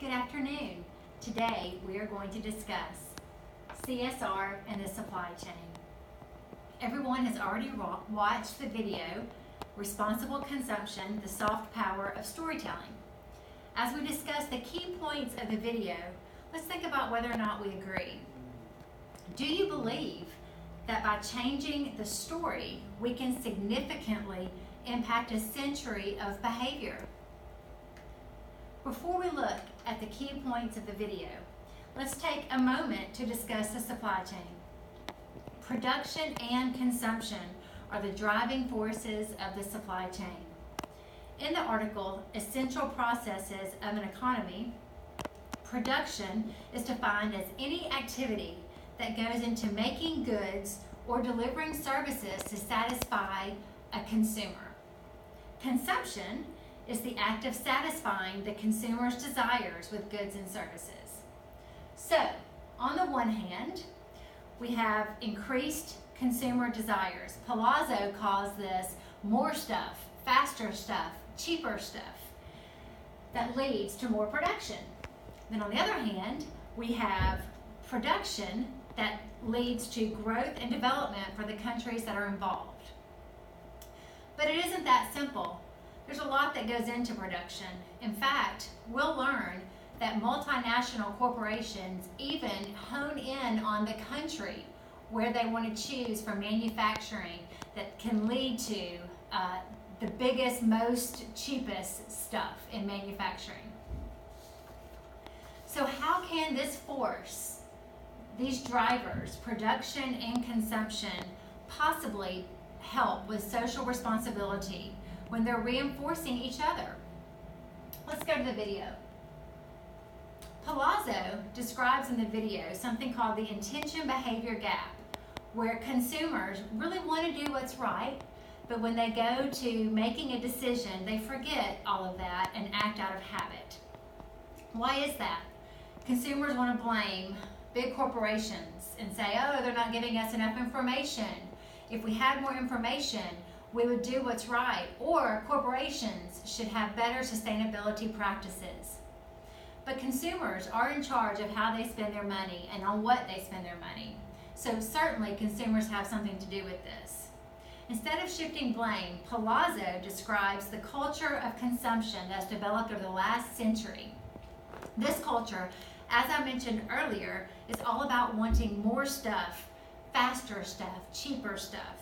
Good afternoon. Today we are going to discuss CSR and the supply chain. Everyone has already watched the video, Responsible Consumption, the Soft Power of Storytelling. As we discuss the key points of the video, let's think about whether or not we agree. Do you believe that by changing the story, we can significantly impact a century of behavior? Before we look at the key points of the video, let's take a moment to discuss the supply chain. Production and consumption are the driving forces of the supply chain. In the article, Essential Processes of an Economy, production is defined as any activity that goes into making goods or delivering services to satisfy a consumer. Consumption is the act of satisfying the consumer's desires with goods and services. So, on the one hand, we have increased consumer desires. Palazzo calls this more stuff, faster stuff, cheaper stuff. That leads to more production. Then on the other hand, we have production that leads to growth and development for the countries that are involved. But it isn't that simple. There's a lot that goes into production. In fact, we'll learn that multinational corporations even hone in on the country where they want to choose for manufacturing that can lead to the biggest, most cheapest stuff in manufacturing. So how can this force, these drivers, production and consumption, possibly help with social responsibility when they're reinforcing each other? Let's go to the video. Palazzo describes in the video something called the intention behavior gap, where consumers really want to do what's right, but when they go to making a decision, they forget all of that and act out of habit. Why is that? Consumers want to blame big corporations and say, oh, they're not giving us enough information. If we had more information, we would do what's right, or corporations should have better sustainability practices. But consumers are in charge of how they spend their money and on what they spend their money. So certainly consumers have something to do with this. Instead of shifting blame, Palazzo describes the culture of consumption that's developed over the last century. This culture, as I mentioned earlier, is all about wanting more stuff, faster stuff, cheaper stuff.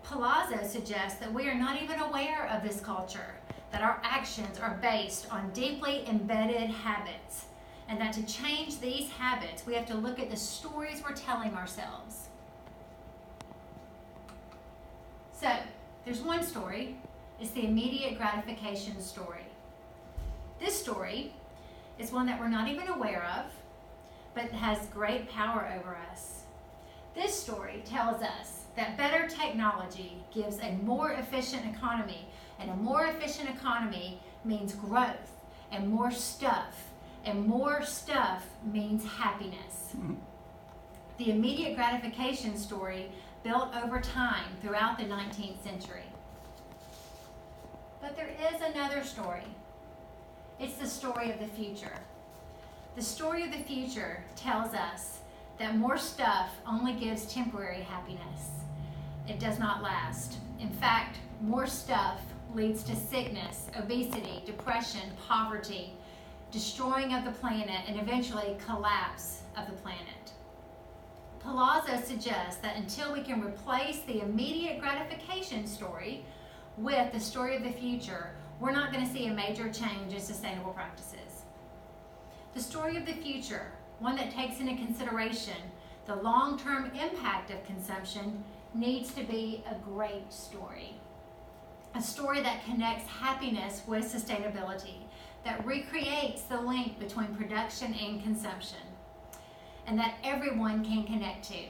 Palazzo suggests that we are not even aware of this culture, that our actions are based on deeply embedded habits, and that to change these habits, we have to look at the stories we're telling ourselves. So, there's one story. It's the immediate gratification story. This story is one that we're not even aware of, but has great power over us. This story tells us that better technology gives a more efficient economy, and a more efficient economy means growth and more stuff means happiness. The immediate gratification story built over time throughout the 19th century. But there is another story. It's the story of the future. The story of the future tells us that more stuff only gives temporary happiness. It does not last. In fact, more stuff leads to sickness, obesity, depression, poverty, destroying of the planet, and eventually collapse of the planet. Palazzo suggests that until we can replace the immediate gratification story with the story of the future, we're not going to see a major change in sustainable practices. The story of the future, one that takes into consideration the long-term impact of consumption, needs to be a great story. A story that connects happiness with sustainability, that recreates the link between production and consumption, and that everyone can connect to.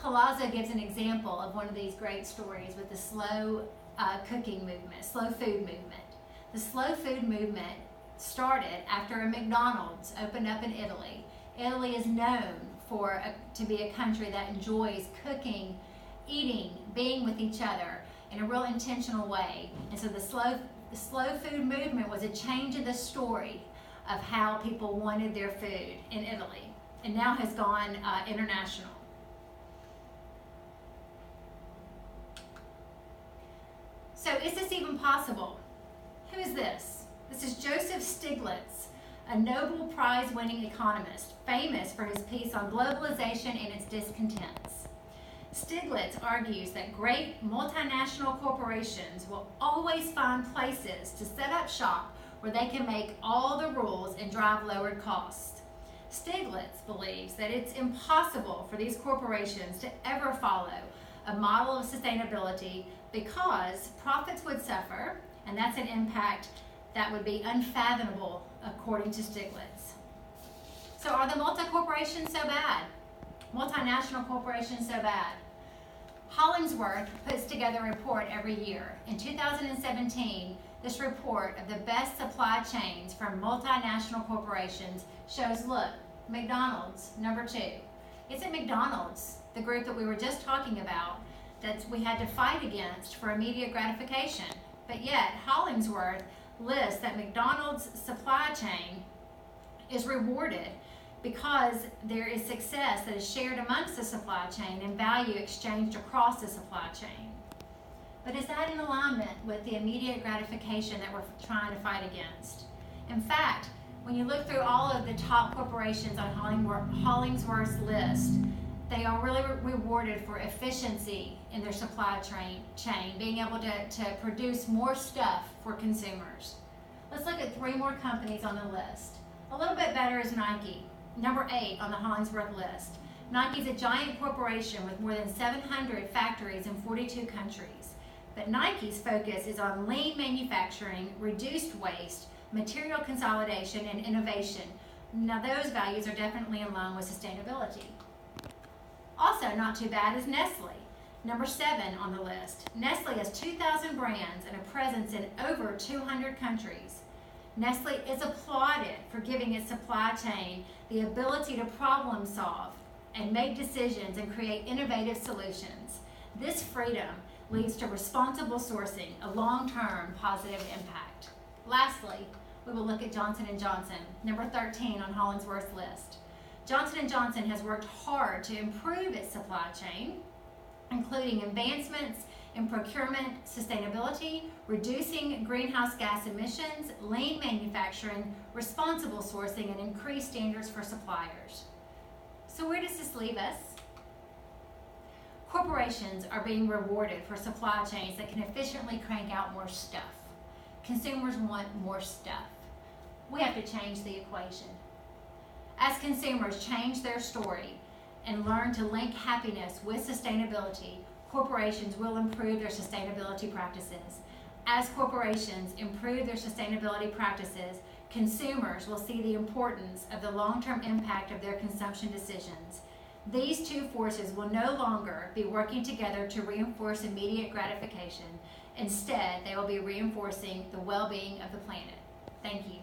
Palazzo gives an example of one of these great stories with the slow cooking movement, slow food movement. The slow food movement started after a McDonald's opened up in Italy. Italy is known to be a country that enjoys cooking, eating, being with each other in a real intentional way. And so the slow food movement was a change in the story of how people wanted their food in Italy, and now has gone international. So is this even possible? Who is this? This is Joseph Stiglitz, a Nobel Prize-winning economist, famous for his piece on globalization and its discontents. Stiglitz argues that great multinational corporations will always find places to set up shop where they can make all the rules and drive lowered costs. Stiglitz believes that it's impossible for these corporations to ever follow a model of sustainability because profits would suffer, and that's an impact that would be unfathomable according to Stiglitz. So are the multi-corporations so bad? Multinational corporations so bad? Hollingsworth puts together a report every year. In 2017, this report of the best supply chains from multinational corporations shows, look, McDonald's, number 2. Isn't McDonald's, the group that we were just talking about, that we had to fight against for immediate gratification? But yet, Hollingsworth lists that McDonald's supply chain is rewarded because there is success that is shared amongst the supply chain and value exchanged across the supply chain. But is that in alignment with the immediate gratification that we're trying to fight against? In fact, when you look through all of the top corporations on Hollingsworth's list, they are really rewarded for efficiency in their supply chain, being able to produce more stuff for consumers. Let's look at 3 more companies on the list. A little bit better is Nike, number 8 on the Hollingsworth list. Nike is a giant corporation with more than 700 factories in 42 countries. But Nike's focus is on lean manufacturing, reduced waste, material consolidation, and innovation. Now those values are definitely in line with sustainability. Also not too bad is Nestle, number 7 on the list. Nestle has 2,000 brands and a presence in over 200 countries. Nestle is applauded for giving its supply chain the ability to problem solve and make decisions and create innovative solutions. This freedom leads to responsible sourcing, a long-term positive impact. Lastly, we will look at Johnson & Johnson, number 13 on Hollingsworth's list. Johnson & Johnson has worked hard to improve its supply chain, including advancements in procurement, sustainability, reducing greenhouse gas emissions, lean manufacturing, responsible sourcing, and increased standards for suppliers. So where does this leave us? Corporations are being rewarded for supply chains that can efficiently crank out more stuff. Consumers want more stuff. We have to change the equation. As consumers change their story and learn to link happiness with sustainability, corporations will improve their sustainability practices. As corporations improve their sustainability practices, consumers will see the importance of the long-term impact of their consumption decisions. These 2 forces will no longer be working together to reinforce immediate gratification. Instead, they will be reinforcing the well-being of the planet. Thank you.